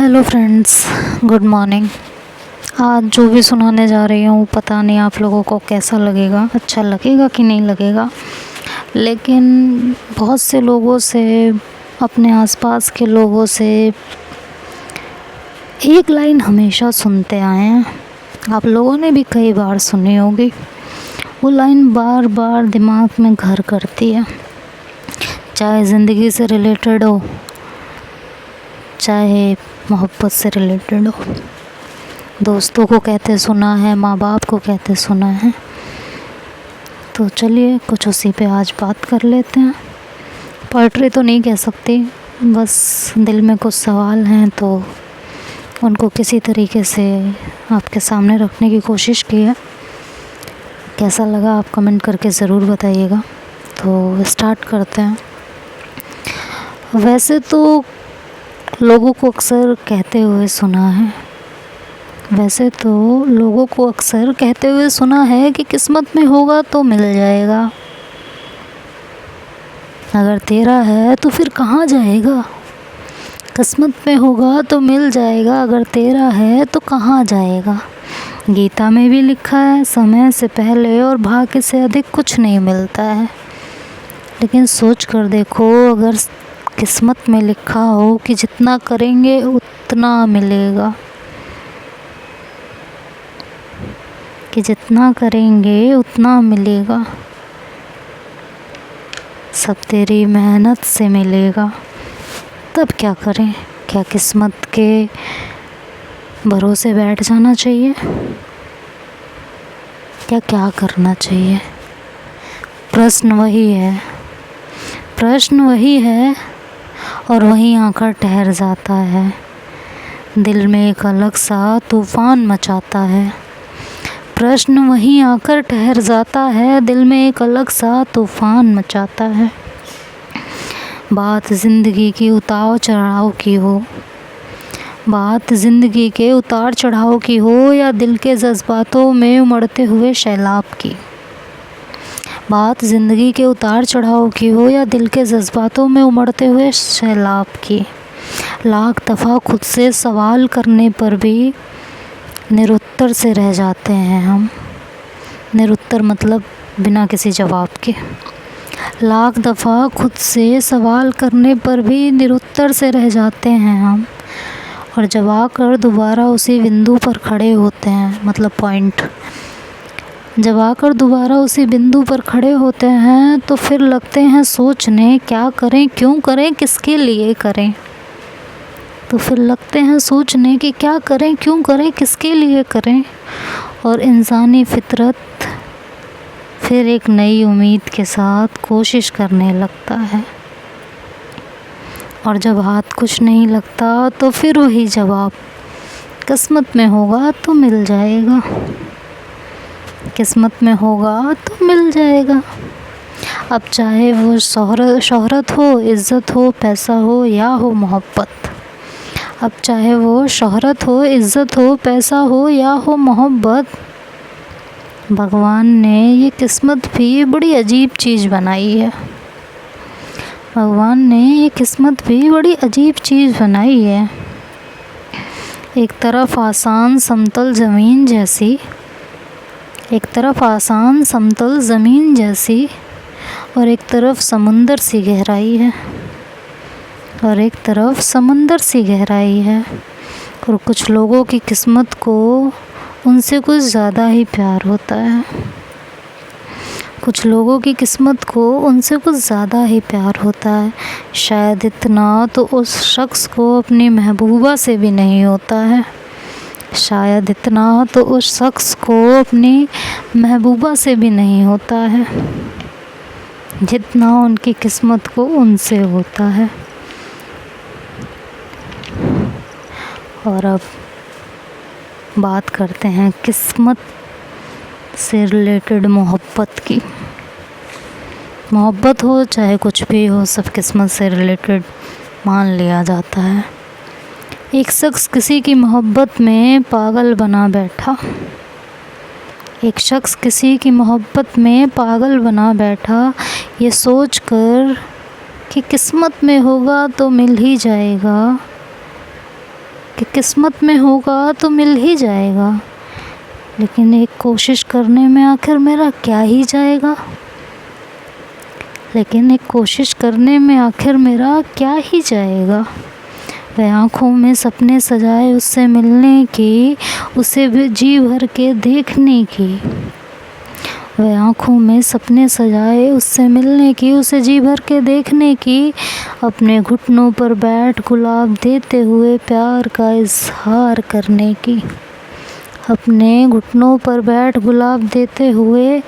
Hello friends, good morning. आज जो भी सुनाने जा रही हूँ पता नहीं आप लोगों को कैसा लगेगा, अच्छा लगेगा कि नहीं लगेगा। लेकिन बहुत से लोगों से, अपने आसपास के लोगों से एक लाइन हमेशा सुनते आए हैं। आप लोगों ने भी कई बार सुनी होगी। वो लाइन बार बार दिमाग में घर करती है, चाहे ज़िंदगी से रिलेटेड हो, चाहे मोहब्बत से रिलेटेड हो। दोस्तों को कहते सुना है, माँ बाप को कहते सुना है। तो चलिए कुछ उसी पे आज बात कर लेते हैं। पोइट्री तो नहीं कह सकती, बस दिल में कुछ सवाल हैं तो उनको किसी तरीके से आपके सामने रखने की कोशिश की है। कैसा लगा आप कमेंट करके ज़रूर बताइएगा। तो स्टार्ट करते हैं। वैसे तो लोगों को अक्सर कहते हुए सुना है कि किस्मत में होगा तो मिल जाएगा, अगर तेरा है तो फिर कहाँ जाएगा। किस्मत में होगा तो मिल जाएगा, अगर तेरा है तो कहाँ जाएगा। गीता में भी लिखा है, समय से पहले और भाग्य से अधिक कुछ नहीं मिलता है। लेकिन सोच कर देखो, अगर किस्मत में लिखा हो कि जितना करेंगे उतना मिलेगा, सब तेरी मेहनत से मिलेगा, तब क्या करें। क्या किस्मत के भरोसे बैठ जाना चाहिए, क्या करना चाहिए। प्रश्न वही है और वहीं आकर ठहर जाता है। दिल में एक अलग सा तूफान मचाता है। प्रश्न वहीं आकर ठहर जाता है, दिल में एक अलग सा तूफान मचाता है। बात ज़िंदगी के उतार चढ़ाव की हो या दिल के जज्बातों में उमड़ते हुए सैलाब की। बात ज़िंदगी के उतार चढ़ाव की हो या दिल के जज्बातों में उमड़ते हुए सैलाब की। लाख दफ़ा खुद से सवाल करने पर भी निरुत्तर से रह जाते हैं हम। निरुत्तर मतलब बिना किसी जवाब के। लाख दफ़ा खुद से सवाल करने पर भी निरुत्तर से रह जाते हैं हम। और जब आकर दोबारा उसी बिंदु पर खड़े होते हैं, मतलब पॉइंट, जब आकर दोबारा उसी बिंदु पर खड़े होते हैं तो फिर लगते हैं सोचने, क्या करें, क्यों करें, किसके लिए करें। कि क्या करें, क्यों करें, किसके लिए करें। और इंसानी फितरत फिर एक नई उम्मीद के साथ कोशिश करने लगता है। और जब हाथ कुछ नहीं लगता तो फिर वही जवाब, किस्मत में होगा तो मिल जाएगा। अब चाहे वो शोहरत हो, इज़्ज़त हो, पैसा हो या हो मोहब्बत, भगवान ने ये किस्मत भी बड़ी अजीब चीज़ बनाई है। एक तरफ आसान समतल ज़मीन जैसी और एक तरफ समंदर सी गहराई है। और कुछ लोगों की किस्मत को उनसे कुछ ज़्यादा ही प्यार होता है। शायद इतना तो उस शख्स को अपनी महबूबा से भी नहीं होता है, जितना उनकी किस्मत को उनसे होता है। और अब बात करते हैं किस्मत से रिलेटेड मोहब्बत की। मोहब्बत हो चाहे कुछ भी हो, सब किस्मत से रिलेटेड मान लिया जाता है। एक शख्स किसी की मोहब्बत में पागल बना बैठा, ये सोच कर कि किस्मत में होगा तो मिल ही जाएगा, कि किस्मत में होगा तो मिल ही जाएगा, लेकिन एक कोशिश करने में आखिर मेरा क्या ही जाएगा, लेकिन एक कोशिश करने में आखिर मेरा क्या ही जाएगा। वह आँखों में सपने सजाए उससे मिलने की, उसे भी जी भर के देखने की। वह आँखों में सपने सजाए उससे मिलने की, उसे जी भर के देखने की। अपने घुटनों पर बैठ गुलाब देते हुए प्यार का इजहार करने की। अपने घुटनों पर बैठ गुलाब देते हुए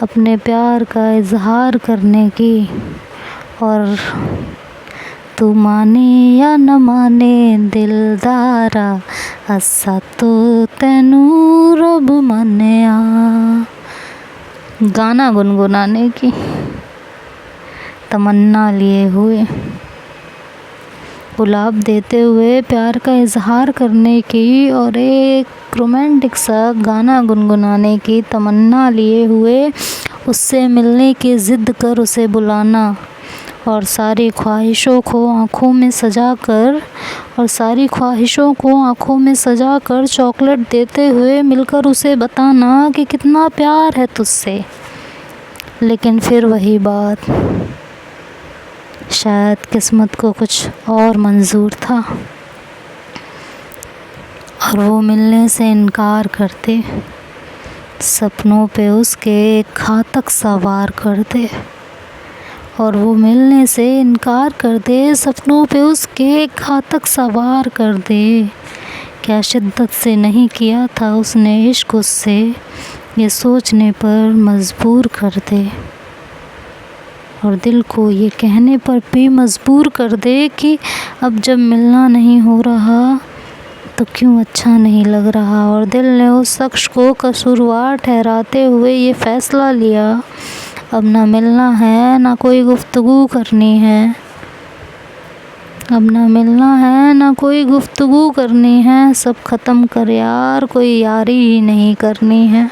अपने प्यार का इजहार करने की। और तू माने या न माने दिलदारा, असा तो तैनू रब मन्या। गाना गुनगुनाने की तमन्ना लिए हुए, गुलाब देते हुए प्यार का इजहार करने की और एक रोमांटिक सा गाना गुनगुनाने की तमन्ना लिए हुए उससे मिलने की ज़िद कर उसे बुलाना, और सारी ख्वाहिशों को आँखों में सजाकर चॉकलेट देते हुए मिलकर उसे बताना कि कितना प्यार है तुझसे। लेकिन फिर वही बात, शायद किस्मत को कुछ और मंजूर था और वो मिलने से इनकार करते, सपनों पे उसके एक घातक सवार करते। और वो मिलने से इनकार कर दे, सपनों पे उसके घातक सवार कर दे। क्या शिद्दत से नहीं किया था उसने इश्क उससे, ये सोचने पर मजबूर कर दे। और दिल को ये कहने पर भी मजबूर कर दे कि अब जब मिलना नहीं हो रहा तो क्यों अच्छा नहीं लग रहा। और दिल ने उस शख्स को कसूरवार ठहराते हुए ये फ़ैसला लिया, अब ना मिलना है ना कोई गुफ्तगू करनी है, अब ना मिलना है ना कोई गुफ्तगू करनी है। सब ख़त्म कर यार, कोई यारी ही नहीं करनी है।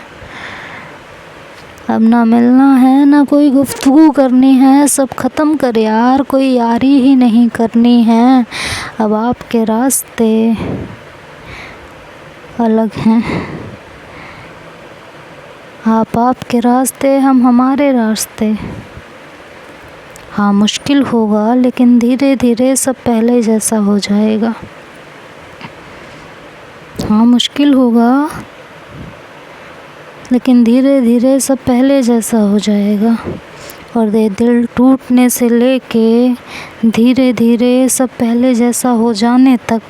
अब ना मिलना है ना कोई गुफ्तगू करनी है, सब ख़त्म कर यार, कोई यारी ही नहीं करनी है। अब आपके रास्ते अलग हैं, आपके रास्ते, हम हमारे रास्ते। हाँ मुश्किल होगा, लेकिन धीरे धीरे सब पहले जैसा हो जाएगा। हाँ मुश्किल होगा, लेकिन धीरे धीरे सब पहले जैसा हो जाएगा। और दिल टूटने से लेके धीरे धीरे सब पहले जैसा हो जाने तक,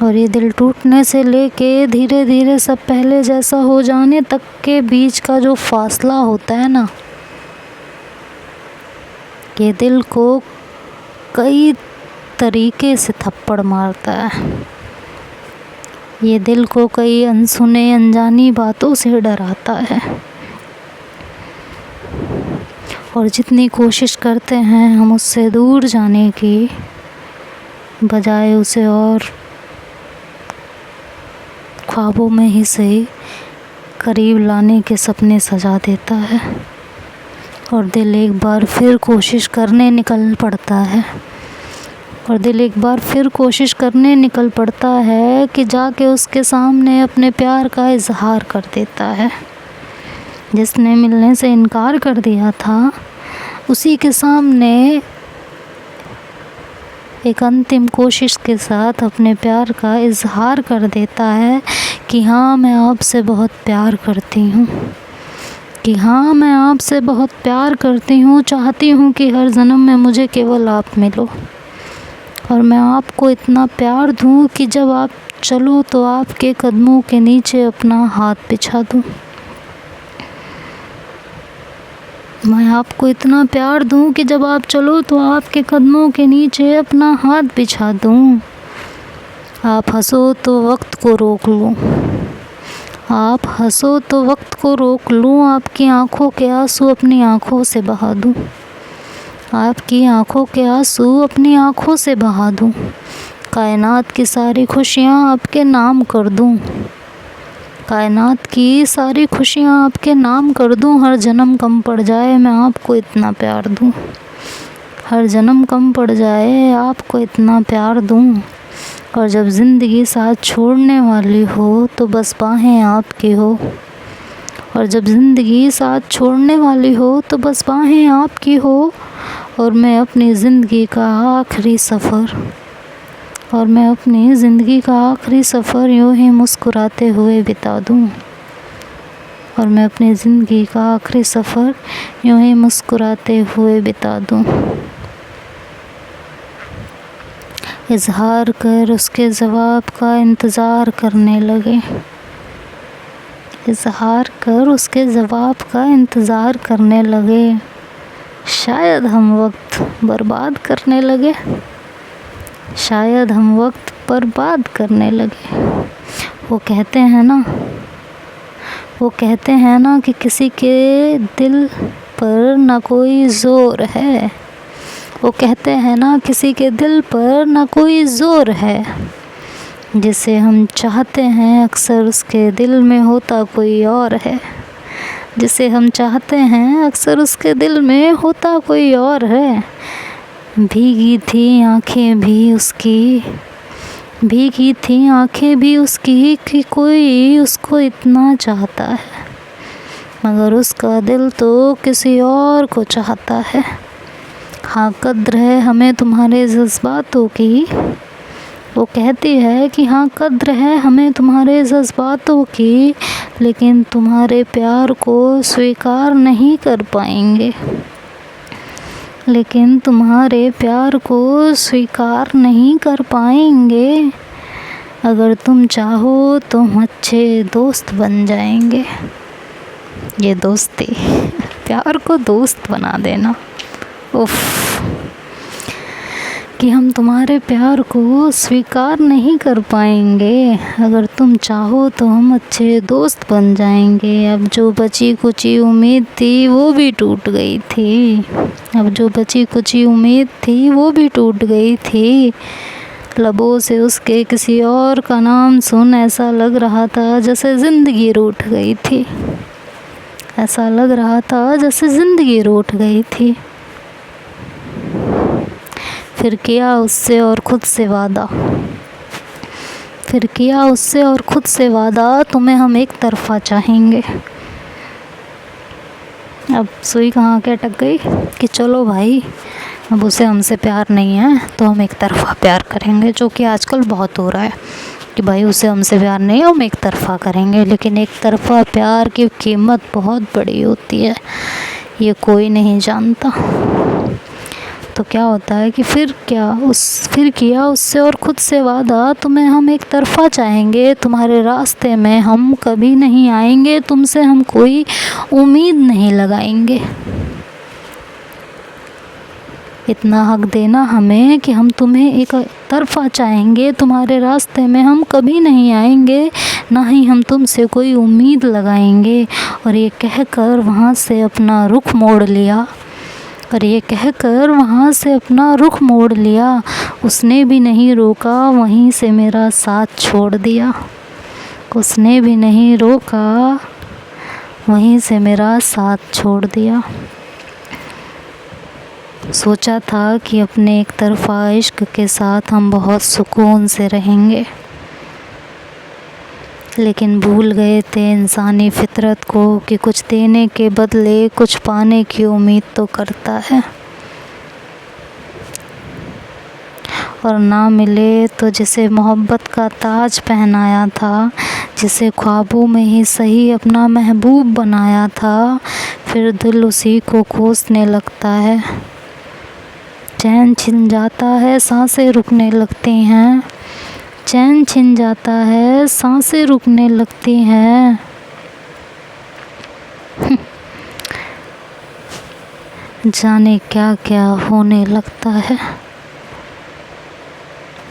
और ये दिल टूटने से लेके धीरे धीरे सब पहले जैसा हो जाने तक के बीच का जो फासला होता है ना, ये दिल को कई तरीके से थप्पड़ मारता है। ये दिल को कई अनसुने अनजानी बातों से डराता है। और जितनी कोशिश करते हैं हम उससे दूर जाने की, बजाय उसे और ख्वाबों में ही सही करीब लाने के सपने सजा देता है। और दिल एक बार फिर कोशिश करने निकल पड़ता है, कि जाके उसके सामने अपने प्यार का इजहार कर देता है। जिसने मिलने से इनकार कर दिया था उसी के सामने एक अंतिम कोशिश के साथ अपने प्यार का इजहार कर देता है कि हाँ मैं आपसे बहुत प्यार करती हूँ, चाहती हूँ कि हर जन्म में मुझे केवल आप मिलो। और मैं आपको इतना प्यार दूँ कि जब आप चलो तो आपके कदमों के नीचे अपना हाथ बिछा दूँ। मैं आपको इतना प्यार दूँ कि जब आप चलो तो आपके कदमों के नीचे अपना हाथ बिछा दूँ। आप हंसो तो वक्त को रोक लूँ, आपकी आँखों के आंसू अपनी आँखों से बहा दूँ, कायनात की सारी खुशियाँ आपके नाम कर दूँ, हर जन्म कम पड़ जाए मैं आपको इतना प्यार दूँ, और जब ज़िंदगी साथ छोड़ने वाली हो तो बस बाहें आपकी हो। और जब ज़िंदगी साथ छोड़ने वाली हो तो बस बाहें आपकी हो। और मैं अपनी ज़िंदगी का आखिरी सफ़र यूं ही मुस्कुराते हुए बिता दूं। और मैं अपनी ज़िंदगी का आखिरी सफ़र यूं ही मुस्कुराते हुए बिता दूं। इज़हार कर उसके जवाब का इंतज़ार करने लगे। इज़हार कर उसके जवाब का इंतज़ार करने लगे। शायद हम वक्त बर्बाद करने लगे। शायद हम वक्त बर्बाद करने लगे। वो कहते हैं ना कि किसी के दिल पर ना कोई ज़ोर है। वो कहते हैं ना किसी के दिल पर ना कोई ज़ोर है। जिसे हम चाहते हैं अक्सर उसके दिल में होता कोई और है। जिसे हम चाहते हैं अक्सर उसके दिल में होता कोई और है। भीगी थी आँखें भी उसकी कि कोई उसको इतना चाहता है, मगर उसका दिल तो किसी और को चाहता है। हाँ कद्र है हमें तुम्हारे जज्बातों की। वो कहती है कि हाँ कद्र है हमें तुम्हारे जज्बातों की, लेकिन तुम्हारे प्यार को स्वीकार नहीं कर पाएंगे। लेकिन तुम्हारे प्यार को स्वीकार नहीं कर पाएंगे। अगर तुम चाहो तो हम अच्छे दोस्त बन जाएंगे। ये दोस्ती, प्यार को दोस्त बना देना। उफ़, कि हम तुम्हारे प्यार को स्वीकार नहीं कर पाएंगे। अगर तुम चाहो तो हम अच्छे दोस्त बन जाएंगे। अब जो बची कुची उम्मीद थी वो भी टूट गई थी। अब जो बची कुची उम्मीद थी वो भी टूट गई थी। लबों से उसके किसी और का नाम सुन ऐसा लग रहा था जैसे ज़िंदगी रूठ गई थी। ऐसा लग रहा था जैसे ज़िंदगी रूठ गई थी। फिर किया उससे और ख़ुद से वादा तुम्हें हम एक तरफ़ा चाहेंगे। अब सुई कहाँ के अटक गई कि चलो भाई अब उसे हमसे प्यार नहीं है तो हम एक तरफ़ा प्यार करेंगे, जो कि आजकल बहुत हो रहा है कि भाई उसे हमसे प्यार नहीं है हम एक तरफ़ा करेंगे। लेकिन एक तरफ़ा प्यार की कीमत बहुत बड़ी होती है, ये कोई नहीं जानता। तो क्या होता है कि फिर किया उससे और ख़ुद से वादा तुम्हें हम एक तरफ़ा चाहेंगे। तुम्हारे रास्ते में हम कभी नहीं आएंगे, तुमसे हम कोई उम्मीद नहीं लगाएंगे। इतना हक देना हमें कि हम तुम्हें एक तरफ़ा चाहेंगे। तुम्हारे रास्ते में हम कभी नहीं आएंगे, ना ही हम तुमसे कोई उम्मीद लगाएंगे। और ये कहकर वहाँ से अपना रुख मोड़ लिया। उसने भी नहीं रोका वहीं से मेरा साथ छोड़ दिया। उसने भी नहीं रोका वहीं से मेरा साथ छोड़ दिया। सोचा था कि अपने एक तरफ़ा इश्क के साथ हम बहुत सुकून से रहेंगे, लेकिन भूल गए थे इंसानी फितरत को कि कुछ देने के बदले कुछ पाने की उम्मीद तो करता है। और ना मिले तो जिसे मोहब्बत का ताज पहनाया था, जिसे ख्वाबों में ही सही अपना महबूब बनाया था, फिर दिल उसी को कोसने लगता है। चैन छिन जाता है सांसें रुकने लगती हैं। चैन छिन जाता है सांसें रुकने लगती हैं। जाने क्या क्या होने लगता है।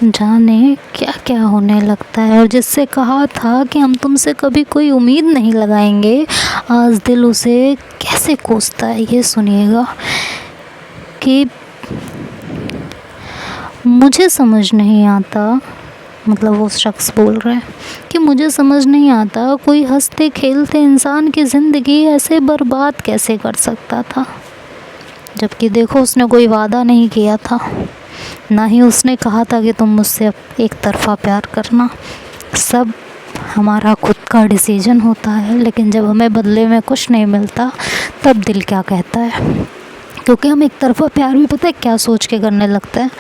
जाने क्या क्या होने लगता है। और जिससे कहा था कि हम तुमसे कभी कोई उम्मीद नहीं लगाएंगे, आज दिल उसे कैसे कोसता है ये सुनिएगा। कि मुझे समझ नहीं आता, मतलब वो शख्स बोल रहा है कि मुझे समझ नहीं आता कोई हंसते खेलते इंसान की ज़िंदगी ऐसे बर्बाद कैसे कर सकता था। जबकि देखो उसने कोई वादा नहीं किया था, ना ही उसने कहा था कि तुम मुझसे एक तरफ़ा प्यार करना। सब हमारा खुद का डिसीजन होता है, लेकिन जब हमें बदले में कुछ नहीं मिलता तब दिल क्या कहता है। क्योंकि हम एक तरफ़ा प्यार भी पता है क्या सोच के करने लगते हैं,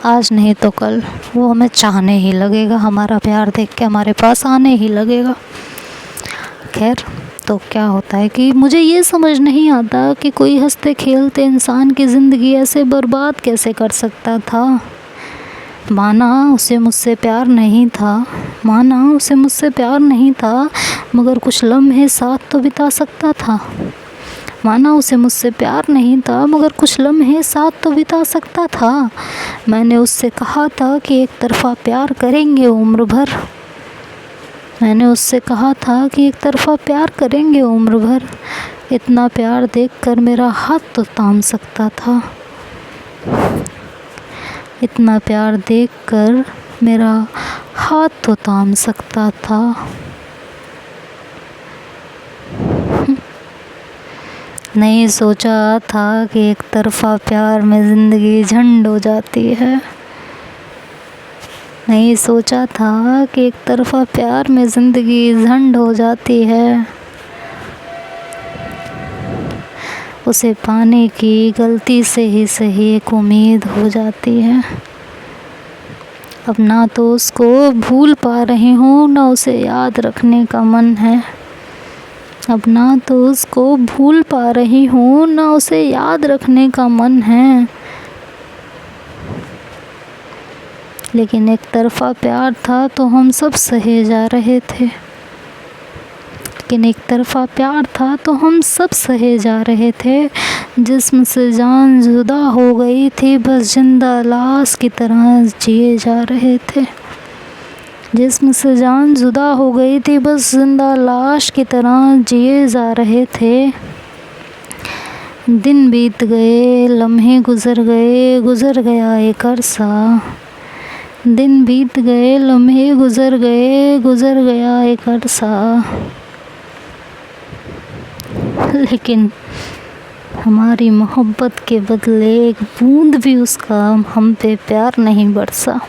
आज नहीं तो कल वो हमें चाहने ही लगेगा, हमारा प्यार देख के हमारे पास आने ही लगेगा। खैर, तो क्या होता है कि मुझे ये समझ नहीं आता कि कोई हंसते खेलते इंसान की ज़िंदगी ऐसे बर्बाद कैसे कर सकता था। माना उसे मुझसे प्यार नहीं था, माना उसे मुझसे प्यार नहीं था, मगर कुछ लम्हे साथ तो बिता सकता था। माना उसे मुझसे प्यार नहीं था, मगर कुछ लम्हे साथ तो बिता सकता था। मैंने उससे कहा था कि एक तरफ़ा प्यार करेंगे उम्र भर। मैंने उससे कहा था कि एक तरफ़ा प्यार करेंगे उम्र भर। इतना प्यार देखकर मेरा हाथ तो थाम सकता था। इतना प्यार देखकर मेरा हाथ तो थाम सकता था। नहीं सोचा था कि एक तरफ़ा प्यार में ज़िंदगी झंड हो जाती है। नहीं सोचा था कि एक तरफ़ा प्यार में ज़िंदगी झंड हो जाती है। उसे पाने की गलती से ही सही एक उम्मीद हो जाती है। अब ना तो उसको भूल पा रही हूँ, ना उसे याद रखने का मन है। अब ना तो उसको भूल पा रही हूँ, ना उसे याद रखने का मन है। लेकिन एक तरफ़ा प्यार था तो हम सब सहे जा रहे थे। लेकिन एक तरफ़ा प्यार था तो हम सब सहे जा रहे थे। जिस्म से जान जुदा हो गई थी, बस जिंदा लाश की तरह जिए जा रहे थे। जिस्म से जान जुदा हो गई थी, बस जिंदा लाश की तरह जिए जा रहे थे। दिन बीत गए, लम्हे गुज़र गए, गुज़र गया एक अरसा। दिन बीत गए, लम्हे गुज़र गए, गुज़र गया एक अरसा। लेकिन हमारी मोहब्बत के बदले एक बूंद भी उसका हम पे प्यार नहीं बरसा।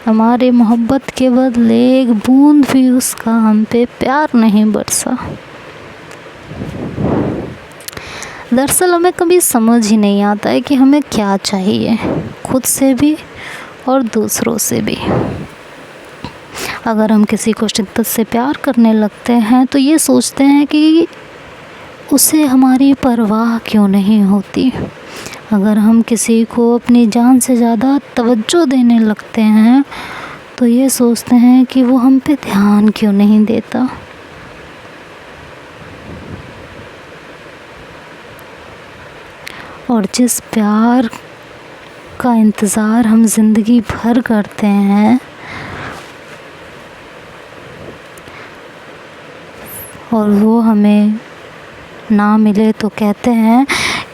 हमारे मोहब्बत के बदले एक बूंद भी उसका हम पे प्यार नहीं बरसा। दरअसल हमें कभी समझ ही नहीं आता है कि हमें क्या चाहिए, खुद से भी और दूसरों से भी। अगर हम किसी को शिद्दत से प्यार करने लगते हैं तो ये सोचते हैं कि उसे हमारी परवाह क्यों नहीं होती। अगर हम किसी को अपनी जान से ज़्यादा तवज्जो देने लगते हैं तो ये सोचते हैं कि वो हम पे ध्यान क्यों नहीं देता। और जिस प्यार का इंतज़ार हम ज़िंदगी भर करते हैं और वो हमें ना मिले तो कहते हैं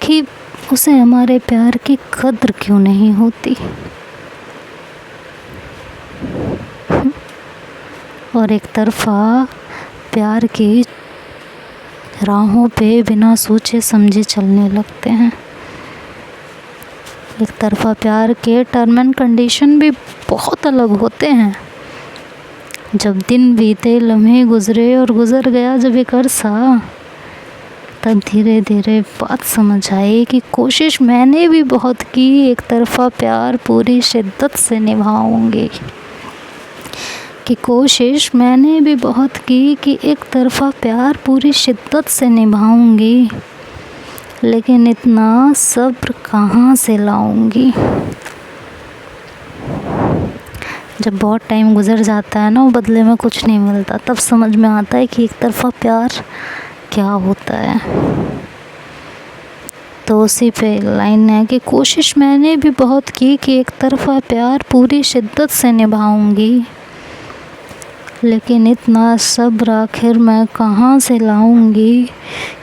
कि उसे हमारे प्यार की कद्र क्यों नहीं होती। और एक तरफ़ा प्यार की राहों पे बिना सोचे समझे चलने लगते हैं। एक तरफ़ा प्यार के टर्म एंड कंडीशन भी बहुत अलग होते हैं। जब दिन बीते, लम्हे गुज़रे और गुज़र गया जब एक अरसा, तब धीरे धीरे बात समझ आई कि कोशिश मैंने भी बहुत की, एक तरफ़ा प्यार पूरी शिद्दत से निभाऊंगी। कि कोशिश मैंने भी बहुत की कि एक तरफ़ा प्यार पूरी शिद्दत से निभाऊंगी, लेकिन इतना सब्र कहाँ से लाऊंगी। जब बहुत टाइम गुज़र जाता है ना, वो बदले में कुछ नहीं मिलता, तब समझ में आता है कि एक तरफ़ा प्यार क्या होता है। तो उसी पे लाइन है कि कोशिश मैंने भी बहुत की कि एक तरफ़ा प्यार पूरी शिद्दत से निभाऊंगी, लेकिन इतना सब्र आखिर मैं कहाँ से लाऊंगी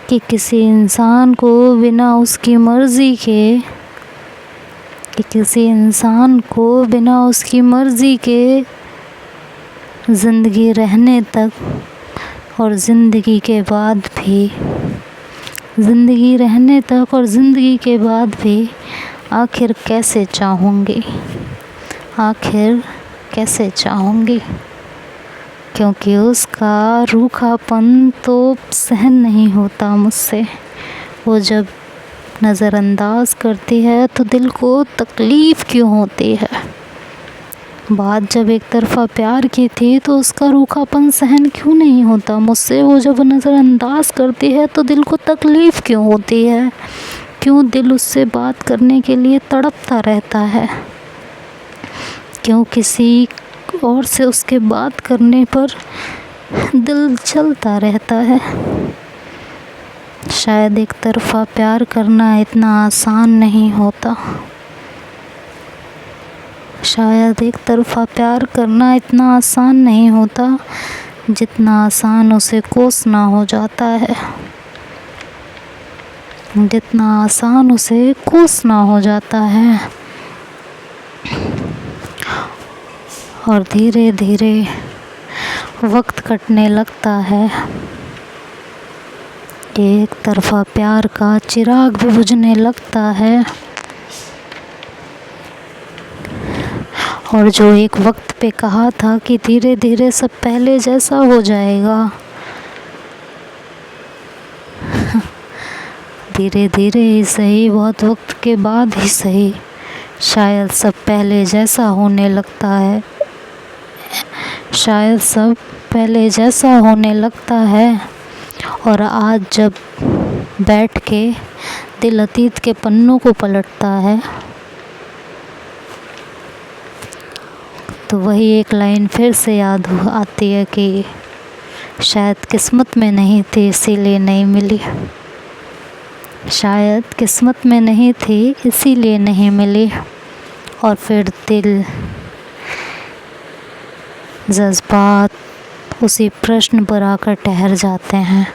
कि किसी इंसान को बिना उसकी मर्ज़ी के, कि किसी इंसान को बिना उसकी मर्ज़ी के ज़िंदगी रहने तक और ज़िंदगी के बाद भी, ज़िंदगी रहने तक और ज़िंदगी के बाद भी आखिर कैसे चाहूँगी, आखिर कैसे चाहूँगी, क्योंकि उसका रूखापन तो सहन नहीं होता मुझसे। वो जब नज़रअंदाज करती है तो दिल को तकलीफ़ क्यों होती है। बात जब एक तरफ़ा प्यार की थी तो उसका रूखापन सहन क्यों नहीं होता मुझसे। वो जब नज़रअंदाज करती है तो दिल को तकलीफ़ क्यों होती है। क्यों दिल उससे बात करने के लिए तड़पता रहता है। क्यों किसी और से उसके बात करने पर दिल जलता रहता है। शायद एक तरफ़ा प्यार करना इतना आसान नहीं होता। शायद एक तरफ़ा प्यार करना इतना आसान नहीं होता जितना आसान उसे कोसना हो जाता है। जितना आसान उसे कोसना हो जाता है। और धीरे धीरे वक्त कटने लगता है। एक तरफ़ा प्यार का चिराग भी बुझने लगता है। और जो एक वक्त पे कहा था कि धीरे धीरे सब पहले जैसा हो जाएगा, धीरे धीरे ही सही, बहुत वक्त के बाद ही सही, शायद सब पहले जैसा होने लगता है। शायद सब पहले जैसा होने लगता है। और आज जब बैठ के दिल अतीत के पन्नों को पलटता है तो वही एक लाइन फिर से याद आती है कि शायद किस्मत में नहीं थी इसीलिए नहीं मिली। शायद किस्मत में नहीं थी इसीलिए नहीं मिली। और फिर दिल, जज्बात उसी प्रश्न पर आकर ठहर जाते हैं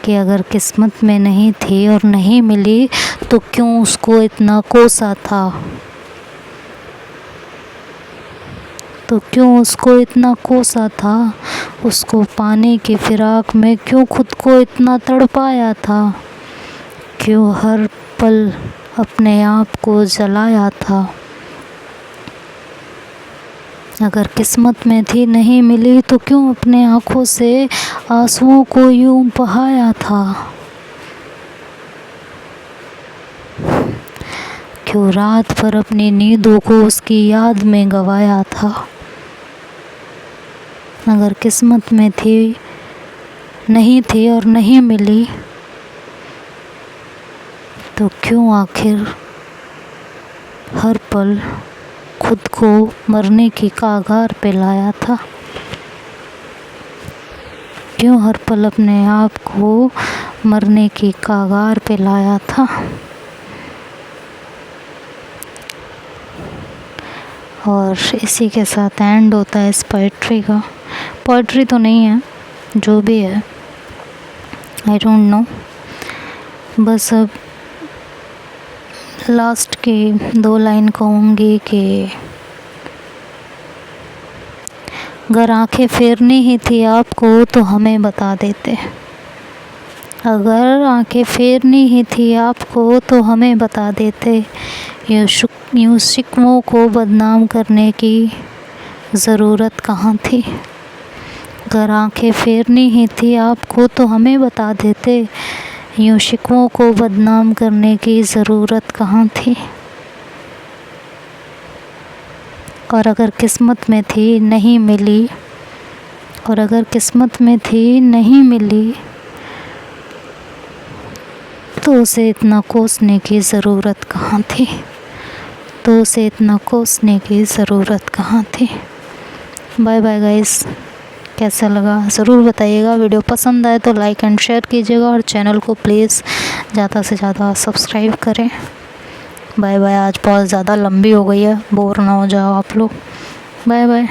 कि अगर किस्मत में नहीं थी और नहीं मिली तो क्यों उसको इतना कोसा था। तो क्यों उसको इतना कोसा था। उसको पाने की फिराक में क्यों खुद को इतना तड़पाया था। क्यों हर पल अपने आप को जलाया था। अगर किस्मत में थी नहीं मिली तो क्यों अपने आँखों से आंसुओं को यूं बहाया था। क्यों रात भर अपनी नींदों को उसकी याद में गवाया था। अगर किस्मत में थी नहीं थी और नहीं मिली तो क्यों आखिर हर पल खुद को मरने की कगार पे लाया था। क्यों हर पल अपने आप को मरने की कगार पे लाया था। और इसी के साथ एंड होता है इस पोइट्री का। पोइट्री तो नहीं है, जो भी है, आई डोंट नो। बस अब लास्ट की 2 लाइन कहूँगी कि अगर आंखें फेरनी ही थी आपको तो हमें बता देते। अगर आंखें फेरनी ही थी आपको तो हमें बता देते। यूँ शिकवों को बदनाम करने की ज़रूरत कहाँ थी। अगर आंखें फेरनी ही थी आपको तो हमें बता देते। यूँ शिकवों को बदनाम करने की ज़रूरत कहाँ थी। और अगर किस्मत में थी नहीं मिली, और अगर किस्मत में थी नहीं मिली तो उसे इतना कोसने की ज़रूरत कहाँ थी। तो उसे इतना कोसने की ज़रूरत कहाँ थी। Bye bye guys. कैसा लगा ज़रूर बताइएगा। वीडियो पसंद आए तो लाइक एंड शेयर कीजिएगा और चैनल को प्लीज़ ज़्यादा से ज़्यादा सब्सक्राइब करें। Bye bye. आज बहुत ज़्यादा लंबी हो गई है, बोर ना हो जाओ आप लोग। Bye bye.